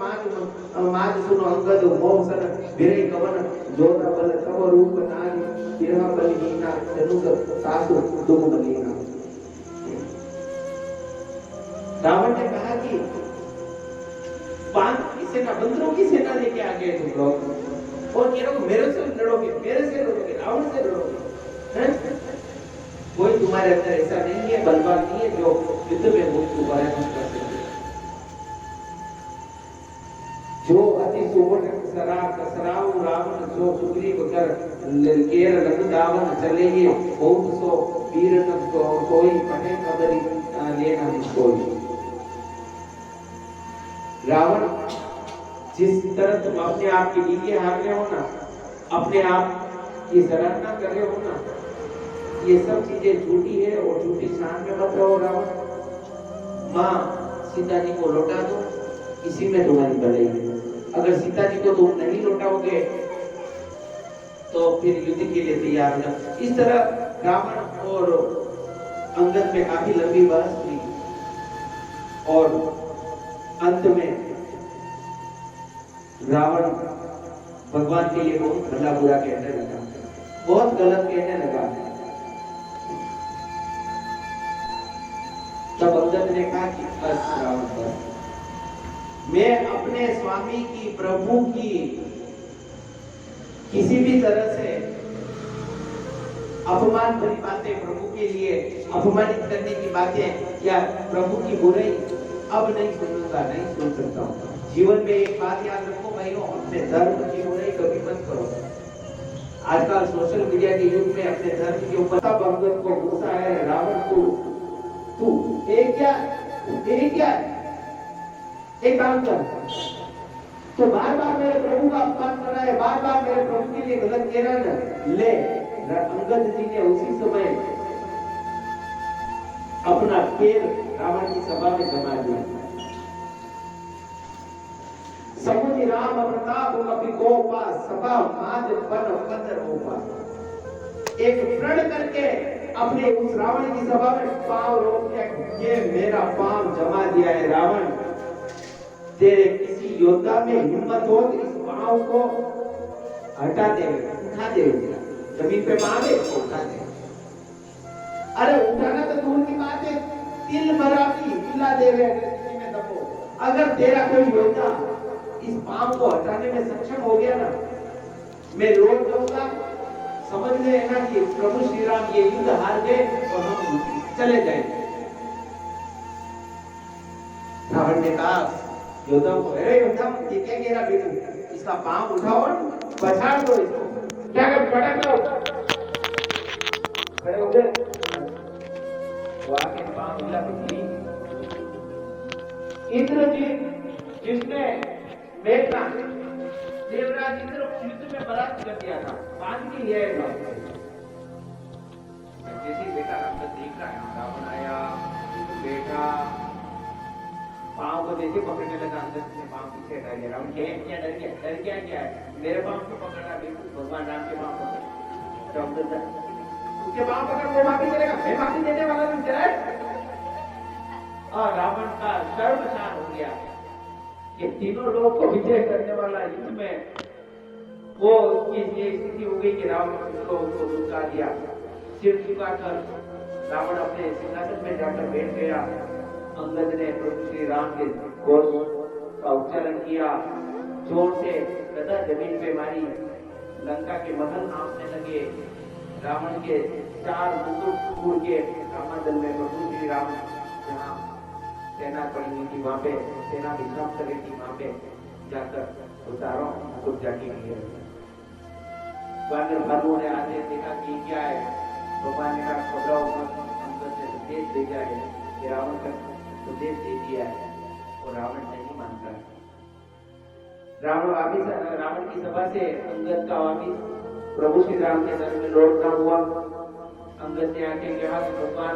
माज सुनो अंगद मोहसन बिरे कवन जोधा बल तव रूप नारी बिरहा बल हीना जनुग सासु दुख मलीना। रावण ने कहा कि पांच की सेना, बंदरों की सेना लेके आ गए तुम लोग और ये लोग मेरे से लड़ोगे, रावण से लड़ोगे, हैं? कोई तुम्हारे अंदर ऐसा नहीं है, बलवान नहीं है जो युद्ध में मुक्त दोबारा नहीं कर सके। जो अति सुवर्ण सराव रावण सो सुग्रीव कर केर लग दावन चले ये बहुत सो वीर न कोई पढ़े कबरी लेना कोई। रावण जिस तरह तुम अपने आप की नीचे हार रहे हो ना, अपने आप की सराहना कर रहे हो ना, ये सब चीजें झूठी है और झूठी शान में मत रहो। रावण माँ सीता जी को लौटा दो, इसी में तुम्हारी भलाई है। अगर सीता जी को तुम नहीं लौटाओगे तो फिर युद्ध के लिए तैयार हो जाओ। इस तरह रावण और अंगद में काफी लंबी बहस हुई और अंत में रावण भगवान के लिए बहुत भला बुरा कहने लगा, बहुत गलत कहने लगा। तब अंगद ने कहा कि बस रावण बस, मैं अपने स्वामी की, प्रभु की किसी भी तरह से अपमान भरी बातें, प्रभु के लिए अपमानित करने की बातें या प्रभु की बुराई अब नहीं सुनूंगा, नहीं सुन सकता हूँ। जीवन में एक बात याद रखो भाइयों, अपने धर्म की बुराई कभी मत करो। आजकल सोशल मीडिया के युग में अपने धर्म के ऊपर सब अंगद को गुस्सा है, रावण तू एक क्या एक काम कर, तो बार बार मेरे प्रभु का अपमान कर रहा है, बार बार मेरे प्रभु के लिए गलत कह रहा है ना, ले। अंगद जी ने उसी समय अपना पैर रावण की सभा में जमा दिया। समुनि राम प्रताप कपि गोपा सभा माज बन पत्थर होपा। एक प्रण करके अपने उस रावण की सभा में पांव रोक दिया, ये मेरा पांव जमा दिया है रावण, तेरे किसी योद्धा में हिम्मत हो तो इस पांव को हटा दे, उठा दे, जमीन पे मारे तो उठा दे। अरे उठाना तो दूर की बात है, तिल भरा भी हिला देवे में दबो। अगर तेरा कोई योद्धा इस पांव को हटाने में सक्षम हो गया ना, मैं लौट जाऊंगा, समझ लेना कि प्रभु श्री राम ये युद्ध हार गए और हम चले जाएंगे। रावण ने कहा योद्धा को, अरे योद्धा ये क्या कह रहा बेटू, इसका पांव उठाओ और पछाड़ दो इसको। क्या कर, पटक दो, खड़े हो गए, वो आके पांव हिला के इंद्रजीत जिसने मेघनाथ देवराज इंद्र युद्ध में परास्त कर दिया था, बांध के लिया है। जैसे बेटा राम देख रहा है, रावण आया बेटा पांव को जैसे पकड़ने लगा, अंदर से पांव पीछे हटा दिया। रावण क्या डर गया मेरे पांव को पकड़ा, बिल्कुल भगवान राम के पांव पकड़, उसके पांव पकड़, वो माफी करेगा, मैं माफी देने वाला नहीं चला। और रावण का सर्वनाश हो गया कि तीनों लोगों को विजय करने वाला युद्ध में वो ये स्थिति हो गई कि रावण को झुका दिया, सिर झुकाकर रावण अपने सिंहासन में जाकर बैठ गया। अंगद ने प्रभु श्री राम के घोष का उच्चारण किया, जोर से गदा जमीन पे मारी, लंका के महल कांपने लगे, रावण के 4 मुकुट टूट के रामादल में प्रभु श्री राम जहाँ सेना पड़ी हुई थी वहां पे सेना विश्राम कर रही थी, वहां पे जाकर उतारो मुकुट जाके गिरे। वानर भालुओं ने आते देखा कि क्या है, भगवान ने कहा घबराओ मत, अंगद ने संदेश भेजा है कि रावण का उपदेश दे दिया है और रावण नहीं मानता। रावण की सभा से अंगद का वापिस प्रभु श्री राम के दर में लौटना हुआ। अंगद ने आके कहा कि भगवान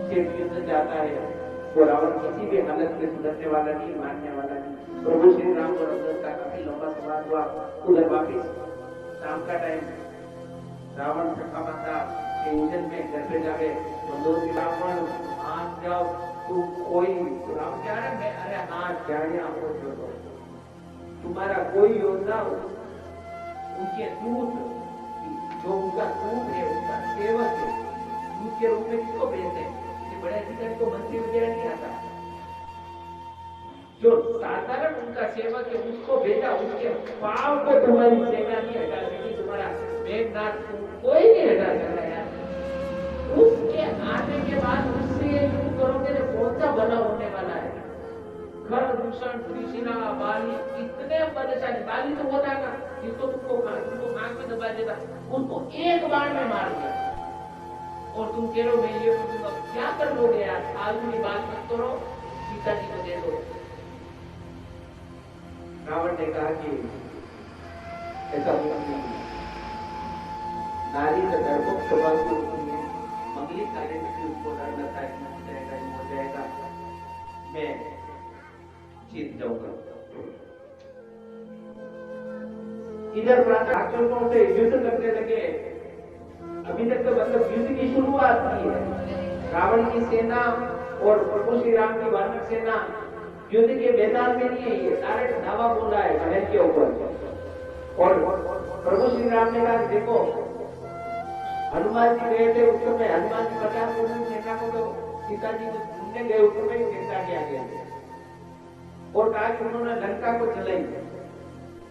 सिर्फ युद्ध चाहता है, वो रावण किसी भी हालत में सुधरने वाला नहीं, मानने वाला नहीं। प्रभु श्री राम और अंगद का काफी लंबा संवाद हुआ। उधर वापिस शाम का टाइम, रावण थका बंदा इंजन में घर पे जाके बंदूक की रावण मान जाओ, तुम कोई राम क्या है मैं अरे हाँ जानिया हो जो तुम्हारा कोई योजना उनके दूत जो उनका दूत है उनका सेवक है दूत के रूप में किसको भेजते हैं बड़े अधिकारी को मंत्री वगैरह नहीं आता जो साधारण उनका सेवक है उसको भेजा उसके पांव को तुम्हारी सेना नहीं हटा सकी तुम्हारा मेघनाथ कोई नहीं हटा सकता यार उसके आने के बाद उससे युद्ध करोगे तो कौन सा भला होने वाला है खर दूषण त्रिशिला बाली इतने बलशाली बाली तो होता ना जिसको तुमको आंख में दबा देता उसको एक बार में मार दिया और तुम कह रहे मैं ये करूंगा क्या कर लोगे यार फालतू की बात मत करो सीता जी को दे दो रावण ने कहा कि ऐसा नहीं नारी का डरपोक स्वभाव की होती है मंगली कार्य में भी उसको डर लगता है कि हो जाएगा ये हो जाएगा मैं जीत जाऊंगा इधर राक्षसों से युद्ध करने लगे अभी तक तो मतलब युद्ध की शुरुआत की है रावण की सेना और प्रभु श्री राम की वानर सेना युद्ध के मैदान में नहीं है ये सारे धावा बोल रहा है महल के ऊपर और प्रभु श्री राम ने कहा देखो हनुमान जी गए थे उस समय हनुमान जी 50 लोगों सेना को तो सीता जी को ढूंढने गए उस समय चिंता किया गया और कहा कि उन्होंने लंका को जलाई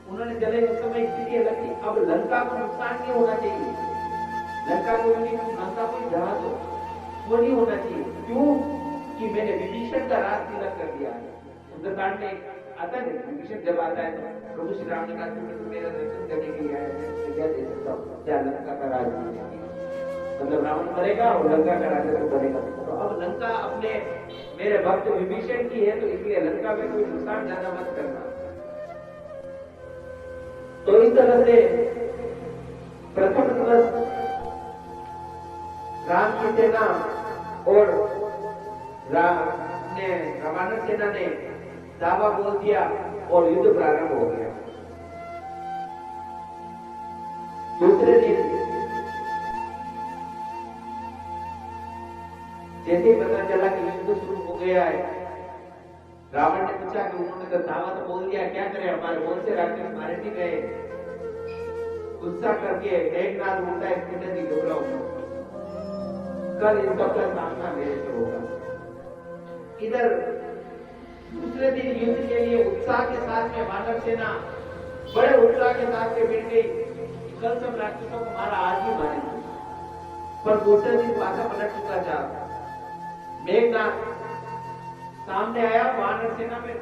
उन्होंने जलाई उस समय स्थिति अलग थी अब लंका को नुकसान नहीं होना चाहिए लंका को लंका को जहाज वो नहीं होना चाहिए क्यों कि मैंने विभीषण का राज तिलक कर दिया है सुंदरकांड में आता है विभीषण जब आता है तो प्रभु श्री राम ने कहा तुम मेरा दर्शन करने के लिए आए हैं क्या दे सकता हूँ क्या लंका का राज मतलब रावण करेगा और लंका का राजा तो करेगा तो अब लंका अपने मेरे भक्त विभीषण की है तो इसलिए लंका में कोई नुकसान ज्यादा मत करना तो इस तरह से प्रथम दिवस राम की सेना और रावण सेना ने दावा बोल दिया और युद्ध प्रारंभ हो गया दूसरे दिन जैसे पता चला कि युद्ध शुरू हो गया है रावण ने पूछा कि उन्होंने तो दावा तो बोल दिया क्या करें हमारे बोल से राक्षस मारे नहीं गए गुस्सा करके मेघनाथ बोलता है सीता जी घबराओ कल इन सबका सामना मेरे से होगा इधर दूसरे दिन युद्ध के लिए उत्साह के साथ में वानर सेना बड़े उत्साह के साथ में मिल गई कल सब राक्षसों को मारा आज ही मारेंगे पर दूसरे दिन पासा पलट चुका था मेघनाथ सामने आया वानर सेना में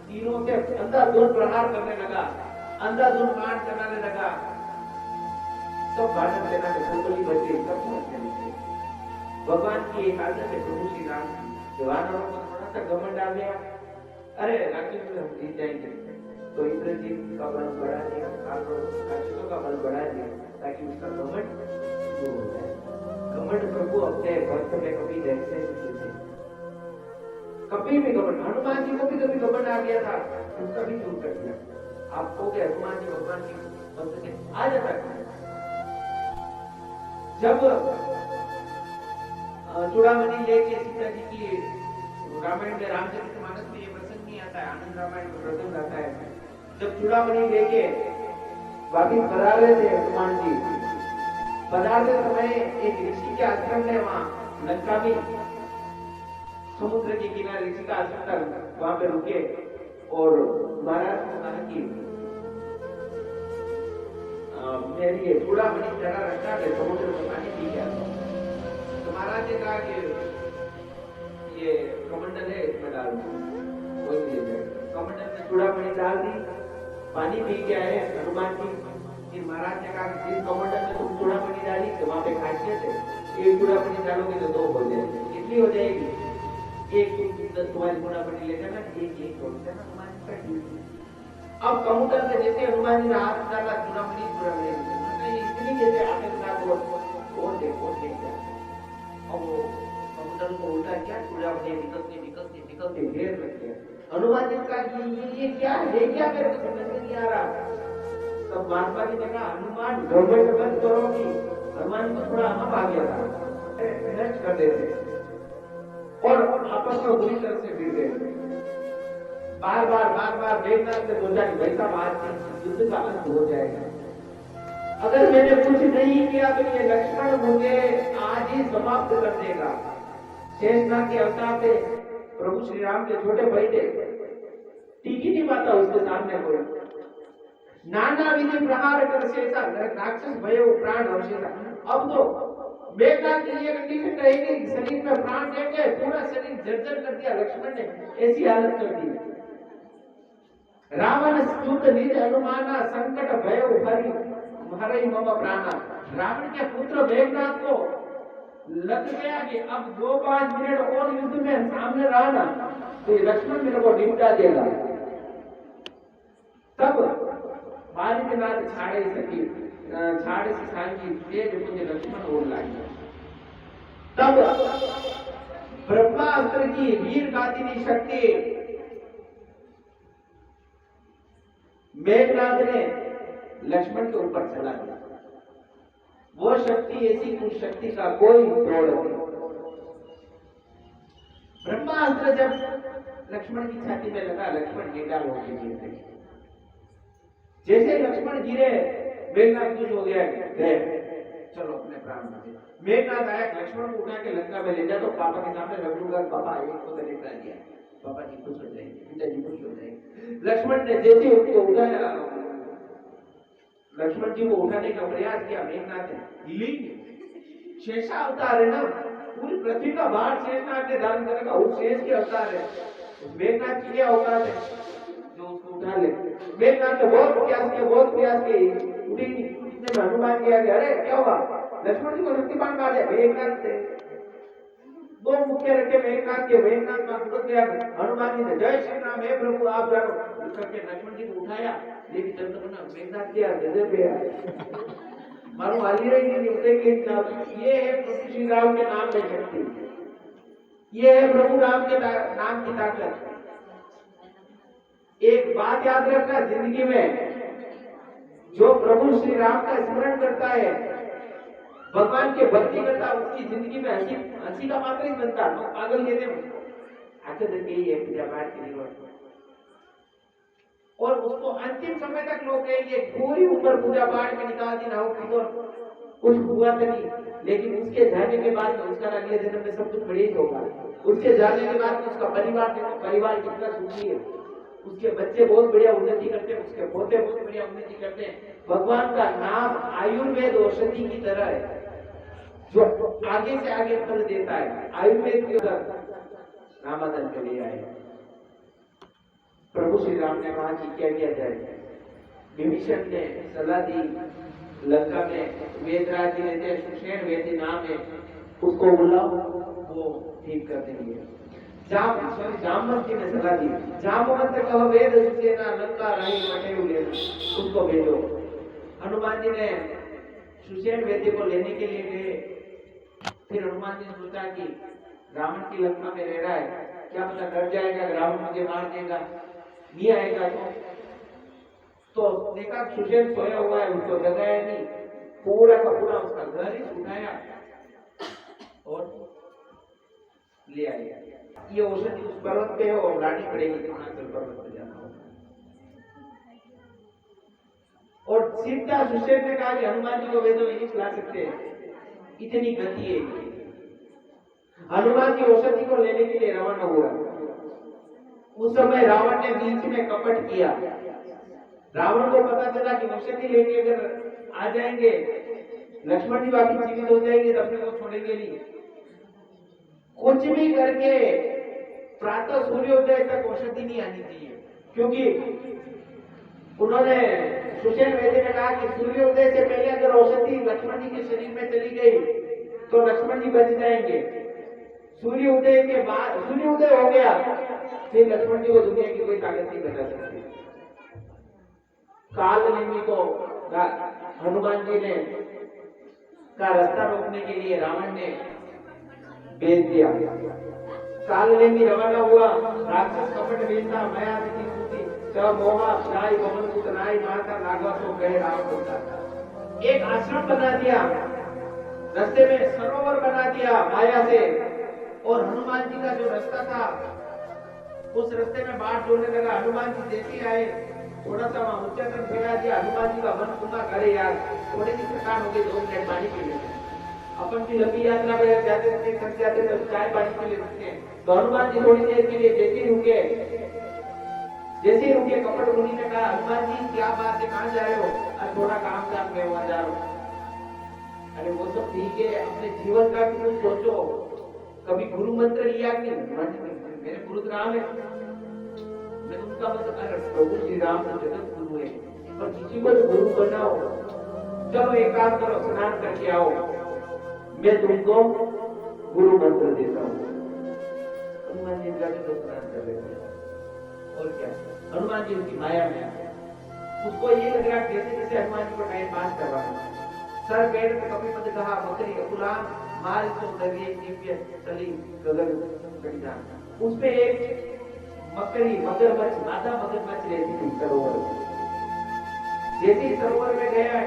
तीरों से अंधाधुंध प्रहार करने लगा अंधाधुंध कांड करने लगा सब वानर सेना में खलबली बच गई सब पहुंचने लगे भगवान की एक आदत है प्रभु श्री राम की वानरों को थोड़ा सा घमंड आ गया अरे राक्षस हम जीत जाएंगे तो इंद्र जी का बल बढ़ा दिया राक्षसों का बल बढ़ा दिया ताकि उसका घमंड दूर हो जाए घमंड प्रभु अपने भक्त में कभी देखते नहीं कभी भी घमंड हनुमान जी को भी कभी घमंड आ गया था उसका भी दूर कर दिया आपको क्या हनुमान जी भगवान की भक्त से आ जाता है जब चूड़ामणि लेके सीता जी की रामायण में रामचरितमानस में ये प्रसंग नहीं आता है आनंद रामायण में प्रसंग आता है जब चूड़ामणि लेके वापिस पधार रहे थे हनुमान जी पधारते समय एक ऋषि के आश्रम में वहां लंका में समुद्र के किनारे ऋषि का आश्रम था वहां पे रुके और महाराज को कहा कि मेरी ये चूड़ामणि जरा रखना है समुद्र में पानी पी गया तो महाराज ने कहा कि ये कमंडल है इसमें डाल दो कमंडल में चूड़ामणि डाल दी पानी पी के आए हनुमान जी फिर महाराज ने कहा कि जिस कमंडल में तुम चूड़ामणि डाली तो वहां पे खासियत है एक चूड़ामणि डालोगे तो 2 हो जाएगी कितनी हो जाएगी एक तुम्हारी चूड़ामणि ले जाना एक हो जाना हनुमान जी अब कमंडल में जैसे हनुमान जी ने हाथ डाला चूड़ामणि इतनी जैसे आगे और देखो अब समुद्र को उल्टा क्या चूड़ामणि निकलते ढेर लग गया हनुमान जी का ये क्या है क्या मेरे को समझ में नहीं आ रहा तब महात्मा जी ने कहा हनुमान घमंड बंद करो कि हनुमान को थोड़ा हम आ गया था नष्ट कर देते और आपस में बुरी तरह से भिड़ गए। बार बार मेघनाथ ने सोचा कि भाई साहब आज युद्ध का अंत हो जाएगा, अगर मैंने कुछ नहीं किया तो ये लक्ष्मण मुझे आज ही समाप्त कर देगा। शेषनाग के अवतार थे, प्रभु श्री राम के छोटे भाई थे, टिक ही नहीं पाता उसके सामने कोई। नाना विधि प्रहार कर शेषा राक्षस भयो प्राण अवशेषा। अब तो मेघनाथ की ये कंडीशन रहेगी, शरीर में प्राण देंगे, पूरा शरीर जर्जर कर दिया लक्ष्मण ने, ऐसी हालत कर दी। रावण स्तुत निज अनुमाना संकट भयो हरि हरि मम प्राणा। रावण के पुत्र मेघनाथ को लग गया कि अब 2-5 मिनट और युद्ध में सामने रहा ना तो लक्ष्मण मेरे को निपटा देगा। तब बालिकनाथ छाड़े सकी छाड़े से सांगी तेज मुझे लक्ष्मण और लागी। तब ब्रह्मास्त्र की वीर गादिनी शक्ति मेघनाथ ने लक्ष्मण के ऊपर चला दिया। वो शक्ति ऐसी, उस शक्ति का कोई तोड़ नहीं। ब्रह्मास्त्र जब लक्ष्मण की छाती में लगा, लक्ष्मण निकाल होकर गिर गए। जैसे लक्ष्मण गिरे, मेघनाथ खुश हो गया, चलो अपने प्राण बचे। मेघनाथ आया, लक्ष्मण को उठा के लंका में ले जा, तो पापा के सामने रख दूंगा, पापा एक को तो निपटा दिया, पापा जी खुश हो जाएंगे, पिताजी खुश हो जाएंगे। लक्ष्मण ने जैसे उसको उठाया, लक्ष्मण जी को उठाने का प्रयास किया, मेघनाथ ने लिंग शेषा अवतार है ना, पूरी पृथ्वी का भार शेषनाग ने धारण करेगा, उस शेष के अवतार है। मेघनाथ की अवतार है जो उसको उठा ले। मेघनाथ ने बहुत प्रयास किए, उठी इतने हनुमान किया कि अरे क्या हुआ, लक्ष्मण जी को शक्तिपान कहा जाए। मेघनाथ से 2 मुख्य रखे मेघनाथ के, मेघनाथ का टूट गया। हनुमान जी ने जय श्री राम हे प्रभु आप जानो करके लक्ष्मण जी को उठाया, लेकिन जब तक ना मेघनाथ किया गजब गया मारो हाली रही नहीं उठे के। ये है प्रभु श्री राम के नाम में शक्ति, ये है प्रभु राम के नाम की ताकत। एक बात याद रखना, जिंदगी में जो प्रभु श्री राम का स्मरण करता है, भगवान के भक्ति करता, उसकी जिंदगी में हंसी का मात्र ही बनता। लोग पागल कहते हैं आखिर यही है पूजा पाठ की जरूरत, और उसको अंतिम समय तक लोग कहेंगे पूरी उम्र पूजा पाठ में निकाल दी ना, कुछ हुआ तो नहीं, लेकिन उसके जाने के बाद उसका अगले जन्म में सब कुछ बढ़िया होगा। उसके जाने के बाद उसका परिवार देखो, परिवार कितना सुखी है, उसके बच्चे बहुत बढ़िया उन्नति करते हैं, उसके पोते बहुत बढ़िया उन्नति करते हैं। भगवान का नाम आयुर्वेद औषधि की तरह है जो आगे से आगे फल देता है। आयुर्वेद के उधर रामाधन के लिए आए, प्रभु श्री राम ने कहा कि क्या किया जाए। विभीषण ने सलाह दी, लंका में वेदराज जी रहते हैं, सुषेण वेदी नाम है, उसको बुलाओ, वो ठीक कर देंगे। जामवंत जी ने सलाह दी, जामवंत कहो वेद सुसेना लंका राही मटेरु लेना, उसको भेजो। हनुमान जी ने सुषेण वेदी को लेने के लिए गए। फिर हनुमान जी ने सोचा कि रावण की लंका में रह रहा है, क्या पता डर जाएगा, रावण मुझे मार देगा, नहीं आएगा तो देखा सुषेण सोया हुआ है, उसको जगाया नहीं, पूरा का पूरा उसका घर ही उठाया और ले आया। ये औषधि उस पर्वत पे है और लानी पड़ेगी, द्रोणाचल पर्वत पे जाना होगा। और सीधा सुषेण ने कहा कि हनुमान जी को वेदों में नहीं खिला सकते, इतनी गति है। हनुमान जी औषधि को लेने के लिए रवाना हुआ। उस समय रावण ने बीच में कपट किया। रावण को पता चला कि औषधि लेके अगर आ जाएंगे, लक्ष्मण जी वापिस जीवित हो जाएंगे तो अपने को छोड़ेंगे नहीं। कुछ भी करके प्रातः सूर्योदय तक औषधि नहीं आनी चाहिए, क्योंकि उन्होंने सुषेण वैद्य ने कहा कि सूर्योदय से पहले अगर औषधि लक्ष्मण जी के शरीर में चली गई तो लक्ष्मण जी बच जाएंगे। सूर्योदय के बाद सूर्योदय हो गया फिर लक्ष्मण जी को दुनिया की कोई ताकत नहीं बचा सकती। कालनेमी को हनुमान जी ने का रास्ता रोकने के लिए रावण ने भेज दिया। कालनेमी रवाना हुआ, राक्षस कपट वेशा माया मोहा नाई पवन नाई माता नागवा को कह राम होता। एक आश्रम बना दिया, रास्ते में सरोवर बना दिया माया से, और हनुमान जी का जो रास्ता था उस रास्ते में बाढ़ जोड़ने लगा। हनुमान जी जैसे आए थोड़ा सा वहां उच्चारण फैला दिया। हनुमान जी का मन घूमा, करे यार थोड़ी सी थकान हो गई, 2 मिनट पानी पी लेते हैं। अपन की लंबी यात्रा में जाते थे, थक जाते थे, चाय पानी के लिए रुकते हैं। तो हनुमान जी थोड़ी देर के लिए जैसे ही रुके कपट मुनि ने कहा, हनुमान जी क्या बात है, कहाँ जा रहे हो? अरे थोड़ा काम था, मैं वहां जा रहा हूँ। अरे वो सब ठीक है, अपने जीवन का भी कुछ सोचो। कभी गुरु मंत्र लिया कि नहीं? मेरे गुरु राम है, मैं उनका मतलब प्रभु श्री राम तो जगत गुरु है, पर किसी को गुरु बनाओ। चलो एक काम करो, स्नान करके आओ, मैं तुमको गुरु मंत्र देता हूँ। हनुमान जी जाके तो स्नान कर लेते हैं। और क्या, हनुमान जी उसकी माया में उसको ये लग रहा जैसे जैसे हनुमान जी को टाइम पास करवाना। सर पेड़ पे कभी मत कहा बकरी गुलाम मार इसको लगे दिव्य चली गगन कटिया। उसपे एक मकड़ी मगरमच्छ मादा मगरमच्छ रहती थी सरोवर में। जैसे सरोवर में गया है,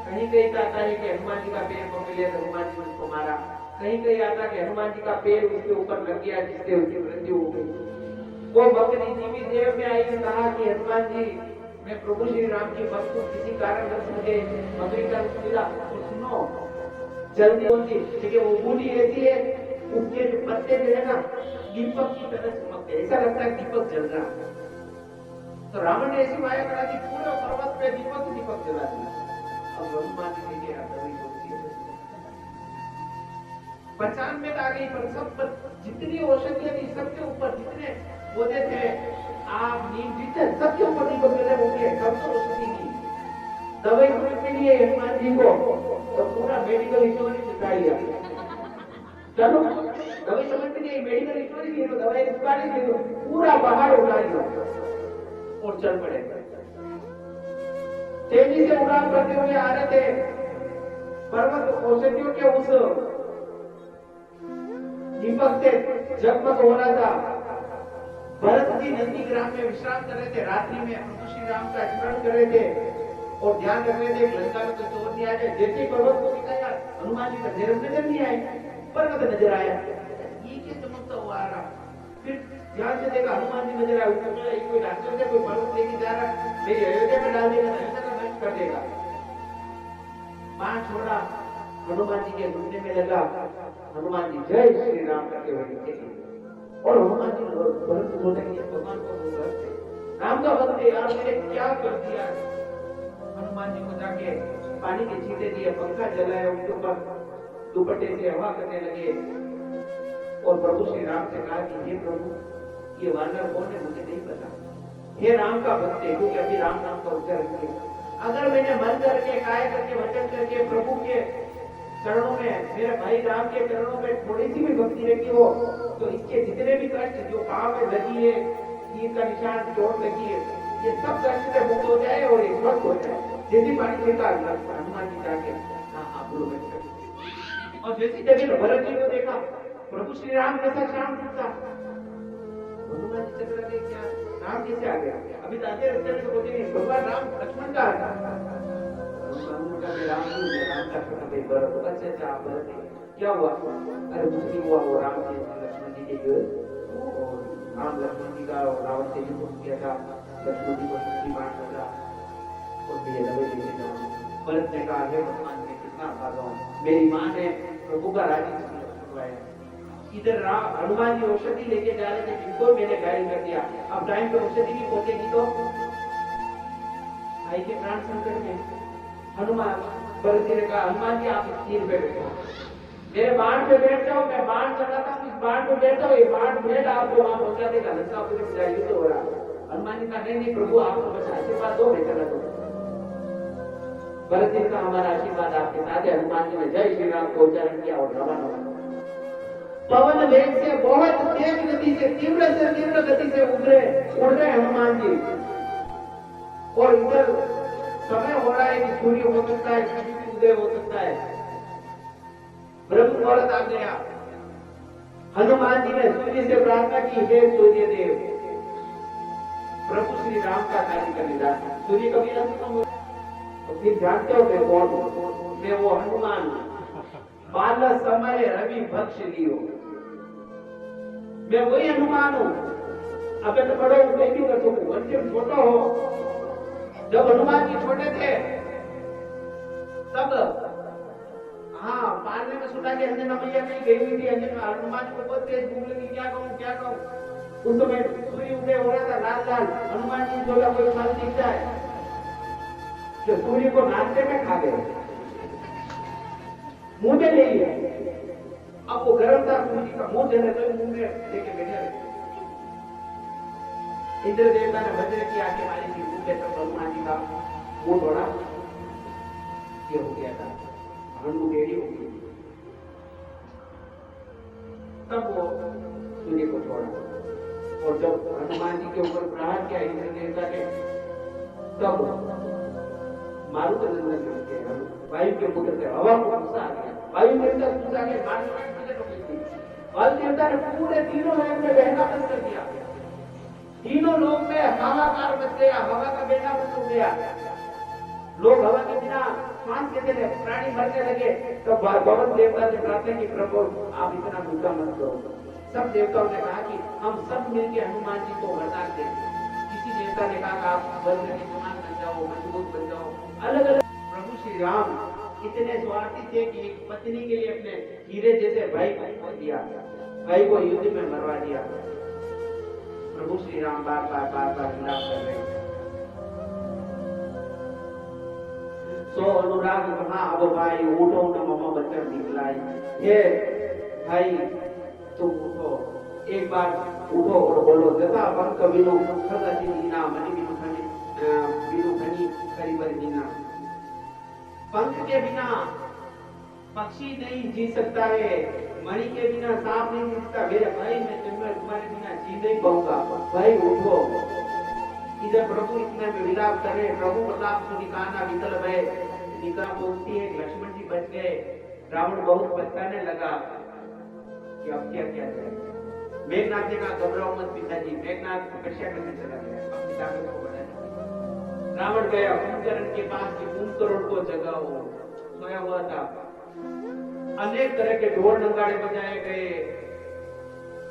कहीं कहीं आता है कि हनुमान जी का पैर पकड़ लिया, हनुमान जी ने उसको मारा। कहीं कहीं आता कि हनुमान जी का पैर उसके ऊपर लग गया, जिससे उसकी मृत्यु हो गई। वो मकड़ी जीवी देव में आई और कहा कि हनुमान जी मैं प्रभु श्री राम की भक्त हूँ, किसी कारण मुझे मकड़ी का रूप मिला। तो सुनो जल्दी होती, ठीक है, वो बूढ़ी रहती है, उसके जो पत्ते जो है ना दीपक की तरह चमकते, ऐसा लगता है दीपक जल रहा है। तो रावण ने ऐसी माया करा दी, पूरे पर्वत पे दीपक दीपक जला दिया। अब हनुमान जी देखिए दवाई होती है, पहचान में आ गई। पर सब पर जितनी औषधियां थी सबके ऊपर जितने पौधे थे, आप नीम जितने सबके ऊपर दीपक जले होंगे, सबको औषधि की दवाई के लिए हनुमान जी को तो पूरा मेडिकल इंश्योरेंस उठा लिया। चलो दवाई समझ में नहीं, मेडिकल इंश्योरेंस ये तो दवाई उठा ली, तो पूरा बाहर उठा लिया और चल पड़े। तेजी से उड़ान करते हुए आ रहे थे। पर्वत औषधियों के उस दीपक से जगमग हो रहा था। भरत जी नंदी ग्राम में विश्राम कर रहे थे, रात्रि में प्रभु श्री राम का स्मरण कर रहे थे और ध्यान रख रहे थे लंका में कोई चोर नहीं आ जाए। जैसे पर्वत को दिखाया हनुमान जी का चेहरा नजर नहीं आया, पर्वत नजर आया, ये क्या चमकता हुआ आ रहा। फिर ध्यान से देखा हनुमान जी नजर आया, कोई राक्षस से कोई पर्वत लेके जा रहा, मेरी अयोध्या में डाल देगा, अयोध्या का नष्ट कर देगा। पांच छोड़ा, हनुमान जी के घुटने में लगा, हनुमान जी जय श्री राम करके वहीं चले। और हनुमान जी भरत को सोचा कि भगवान को राम का भक्त है यार, मैंने क्या कर दिया। हनुमान जी को जाके पानी के छींटे दिए, पंखा जलाया, उनके ऊपर दुपट्टे से हवा करने लगे और प्रभु श्री राम से कहा कि हे प्रभु, ये वानर कौन है मुझे नहीं पता, हे राम का भक्त है, क्योंकि अभी राम नाम का उच्चारण किया। अगर मैंने मन करके काय करके वचन करके प्रभु के चरणों में, मेरे भाई राम के चरणों में थोड़ी सी भी भक्ति रखी हो, तो इसके जितने भी कष्ट जो पांव में लगी है, तीर का निशान, चोट लगी है, ये सब कष्ट से मुक्त हो जाए और ये स्वस्थ हो जाए। जैसी पानी फेंका हनुमान जी जाके आप लोग। और जैसी जगह भरत जी को देखा, प्रभु श्री राम जैसा शाम दिखता, हनुमान जी चक्र लगे क्या राम कैसे आ गया? अभी तो आधे रास्ते में तो बोलते नहीं भगवान राम लक्ष्मण का आता, अच्छा भरत क्या हुआ? अरे कुछ नहीं हुआ, वो राम जी लक्ष्मण जी के और राम लक्ष्मण जी का रावण से युद्ध किया था, लक्ष्मण जी को शक्ति बांट लगा और ये दबे लेके जाओ। भरत ने कहा हे भगवान, मैं कितना भागा हूँ, मेरी माँ ने प्रभु का राज्य छुड़वाया। इधर हनुमान जी औषधि लेके जा रहे थे, जिनको मैंने घायल कर दिया। अब टाइम पे औषधि नहीं पहुंचेगी तो भाई के प्राण संकट में। हनुमान भरत जी ने कहा हनुमान जी आप इस तीर पे बैठो, मेरे बाण पे बैठ जाओ, मैं बाण चलाता हूँ, इस बाण पे बैठ जाओ, ये बाण भेद आपको वहां पहुंचा देगा, लंकापुरी में युद्ध हो रहा। हनुमान जी कहा नहीं प्रभु आपको बस आशीर्वाद दो, मैं चला दूं। भरत जी का हमारा आशीर्वाद आपके साथ है। हनुमान जी ने जय श्री राम को उच्चारण किया और रवाना हुआ। पवन वेग से बहुत तेज गति से तीव्र गति से उड़ रहे हनुमान जी। और इधर समय हो रहा है कि सूर्य हो सकता है, कभी भी उदय हो सकता है। ब्रह्म मुहूर्त आ गया। हनुमान जी ने सूर्य से प्रार्थना की, हे सूर्य देव, प्रभु श्री राम का कार्य करने जाता। सूर्य कभी न खत्म, तो फिर जानते हो मैं कौन हूं? मैं वो हनुमान बाल समय रवि भक्ष लियो। मैं वही हनुमान हूँ। अब मैं तो बड़ा हूँ, मैं क्यों कर सकूं? अंतिम छोटा हो। जब हनुमान जी छोटे थे तब हाँ पालने में सुना कि अंजना मैया कहीं गई हुई थी। अंजना हनुमान जी को बहुत तेज भूख लगी, क्या कहूँ क्या कहूँ। उस समय सूर्य उदय हो रहा था लाल लाल। हनुमान जी बोला कोई फल दिख जाए, जो सूर्य को नाश्ते में खा गए, मुंह में ले लिया। अब वो गर्म था, सूर्य का मुंह जले तो मुंह में लेके बैठे रहे। इंद्र देवता ने वज्र की आंखें मारी थी, मुंह पे तब हनुमान जी का मुंह थोड़ा ये हो गया था, हनु टेढ़ी हो गई। तब वो सूर्य को छोड़ा और जब हनुमान जी के ऊपर प्रहार किया इंद्र देवता ने, तब मारुत नंदन के वायु के पुत्र थे, हवा को गुस्सा आ गया। वायु देवता गुस्सा आ गया, मारने प्रकट हो गई थी। वायु देवता ने पूरे तीनों लोग में बहना बंद कर दिया। तीनों लोग में हाहाकार मच गया, हवा का बहना बंद हो गया। लोग हवा के बिना सांस लेते थे, प्राणी मरने लगे। तो भगवान देवता से प्रार्थना की, प्रभु आप इतना गुस्सा मत करो। सब देवताओं ने कहा कि हम सब मिलकर हनुमान जी को वरदान दें। किसी देवता ने कहा कि आप वज्र के समान बन जाओ, मजबूत बन जाओ। अलग अलग प्रभु श्री राम इतने स्वार्थी थे कि एक पत्नी के लिए अपने हीरे जैसे भाई को दिया, भाई को युद्ध में मरवा दिया। प्रभु श्री राम बार बार विलाप कर रहे हैं। सो अनुराग कहा, अब भाई उठो न ममा बच्चा निकलाई। ये भाई तुम उठो, एक बार उठो और बोलो जता पंख बिनु खगति नीना मणि बिनु खनी करीबर नीना। पंख के बिना पक्षी नहीं जी सकता है, मणि के बिना सांप नहीं जी सकता। मेरे भाई मैं तुम्हारे बिना जी नहीं पाऊंगा। भाई उठो। इधर प्रभु इतने में विलाप करे, प्रभु प्रताप सुनि कान्हा विकल भय। निका बोलती है, लक्ष्मण जी बच गए। रावण बहुत पछताने लगा कि अब क्या किया जाए। मेघनाथ ने कहा घबराओ मत पिताजी। मेघनाथ तपस्या करने चला गया, अपनी ताकत को बढ़ाने। रावण गया कुंभकर्ण के पास कि कुंभकर्ण को जगाओ, सोया हुआ था। अनेक तरह के ढोल नगाड़े बजाए गए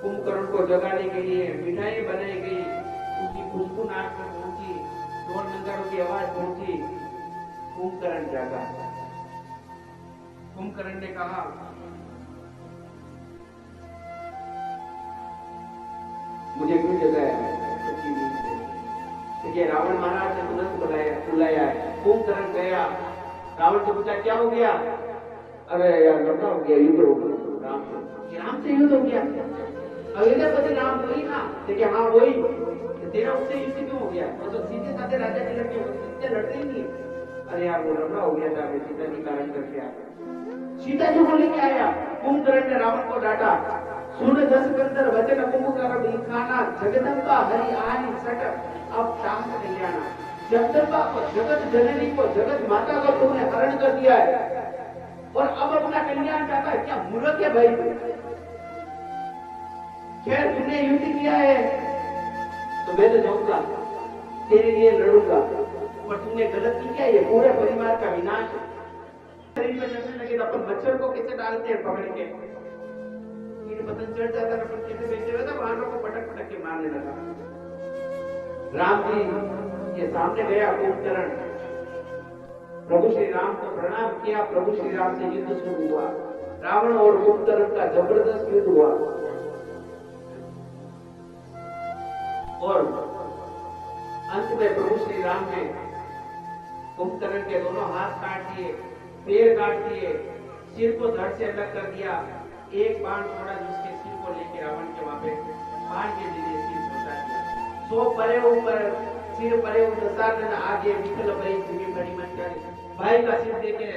कुंभकर्ण को जगाने के लिए, मिठाई बनाई गई, उसकी खुशबू नाक में पहुंची, ढोल नगाड़ों की आवाज पहुंची। कुंभकर्ण जागा। कुंभकर्ण ने कहा मुझे क्यों जगाया? सच्ची नींद से। देखिए रावण महाराज ने तुरंत बुलाया है। कुंभकर्ण गया, रावण से पूछा क्या हो गया? अरे यार लड़का हो गया, युद्ध हो गया। राम से युद्ध हो गया? अयोध्या पति राम वही ना? देखिए हाँ वही। तेरा उससे युद्ध क्यों हो गया? वो तो सीधे साधे राजा के लड़के होते, लड़ते ही नहीं। अरे यार वो लड़का हो गया था, मैं सीता जी कारण करके आया। सीता जी को लेके आया। कुंभकर्ण ने रावण को डांटा, सुन दस कंदर वचन कुंभकर्ण खाना, जगदम्बा हरि आनी सट अब शांत कल्याणा। जगदम्बा को, जगत जननी को, जगत माता को तुमने हरण कर दिया है और अब अपना कल्याण चाहता है। क्या मूर्ख है भाई? खैर तुमने युद्ध किया है तो मैं तो जाऊंगा, तेरे लिए लड़ूंगा, पर तुमने गलती किया, ये पूरे परिवार का विनाश। शरीर में चलने लगे तो अपन मच्छर को कैसे डालते हैं पकड़ के, पतंग चढ़ जाता है, अपन कैसे बेचे हुए था, वानरों को पटक पटक के मारने लगा। राम जी के सामने गया कुंभकर्ण, प्रभु श्री राम को प्रणाम किया। प्रभु श्री राम से युद्ध शुरू हुआ। रावण और कुंभकर्ण का जबरदस्त युद्ध हुआ और अंत में प्रभु श्री राम ने कुंभकर्ण के दोनों हाथ काट दिए, पैर काट दिए, सिर को धड़ से अलग कर दिया। एक बाण छोड़ा जिसके सिर को लेकर रावण के वहां पे बाण के जरिए सिर पहुंचा दिया। सो परे ऊपर सिर परे दशा आगे विकल भई जिमी बड़ी मन भाई का सिर देके